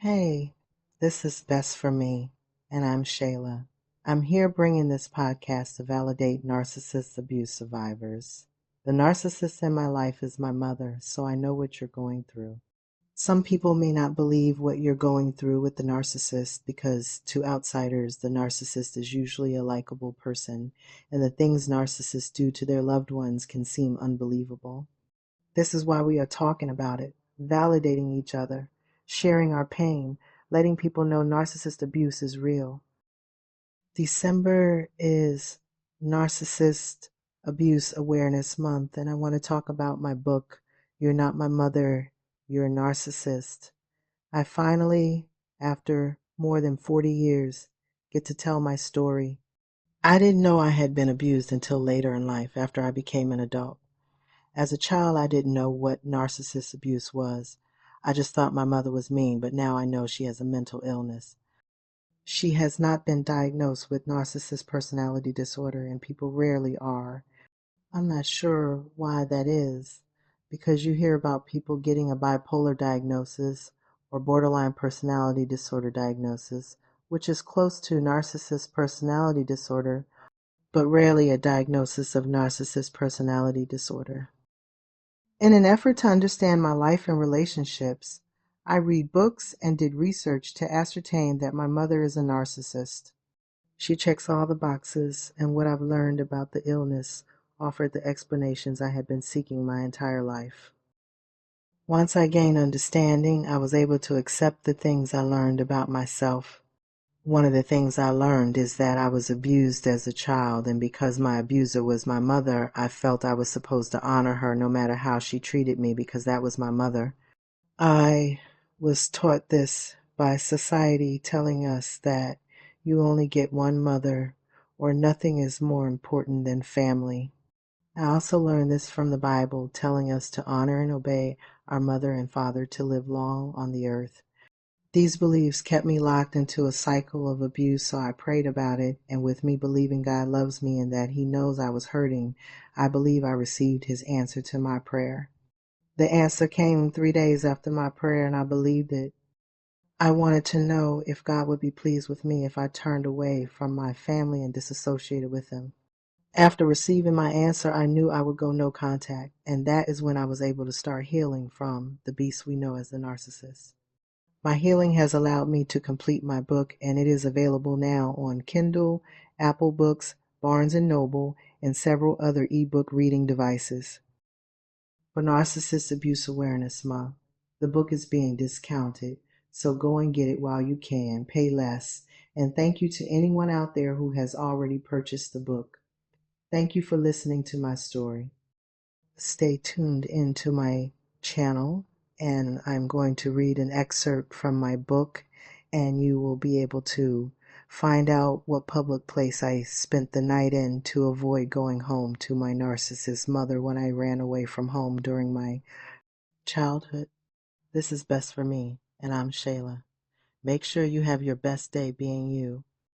Hey, this is Best for Me, and I'm Shayla. I'm here bringing this podcast to validate narcissist abuse survivors. The narcissist in my life is my mother, so I know what you're going through. Some people may not believe what you're going through with the narcissist because, to outsiders, the narcissist is usually a likable person, and the things narcissists do to their loved ones can seem unbelievable. This is why we are talking about it, validating each other, sharing our pain, letting people know narcissist abuse is real. December is Narcissist Abuse Awareness Month, and I want to talk about my book, You're Not My Mother, You're a Narcissist. I finally, after more than 40 years, get to tell my story. I didn't know I had been abused until later in life, after I became an adult. As a child, I didn't know what narcissist abuse was. I just thought my mother was mean, but now I know she has a mental illness. She has not been diagnosed with narcissist personality disorder, and people rarely are. I'm not sure why that is, because you hear about people getting a bipolar diagnosis or borderline personality disorder diagnosis, which is close to narcissist personality disorder, but rarely a diagnosis of narcissist personality disorder. In an effort to understand my life and relationships, I read books and did research to ascertain that my mother is a narcissist. She checks all the boxes, and what I've learned about the illness offered the explanations I had been seeking my entire life. Once I gained understanding, I was able to accept the things I learned about myself. One of the things I learned is that I was abused as a child, and because my abuser was my mother, I felt I was supposed to honor her no matter how she treated me because that was my mother. I was taught this by society telling us that you only get one mother or nothing is more important than family. I also learned this from the Bible telling us to honor and obey our mother and father to live long on the earth. These beliefs kept me locked into a cycle of abuse, so I prayed about it, and with me believing God loves me and that He knows I was hurting, I believe I received His answer to my prayer. The answer came 3 days after my prayer, and I believed it. I wanted to know if God would be pleased with me if I turned away from my family and disassociated with Him. After receiving my answer, I knew I would go no contact, and that is when I was able to start healing from the beast we know as the narcissist. My healing has allowed me to complete my book, and it is available now on Kindle, Apple Books, Barnes& Noble, and several other ebook reading devices. For Narcissist Abuse Awareness Month, the book is being discounted, so go and get it while you can, pay less, and thank you to anyone out there who has already purchased the book. Thank you for listening to my story. Stay tuned into my channel, and I'm going to read an excerpt from my book, and you will be able to find out what public place I spent the night in to avoid going home to my narcissist mother when I ran away from home during my childhood. This is Best for Me, and I'm Shayla. Make sure you have your best day being you.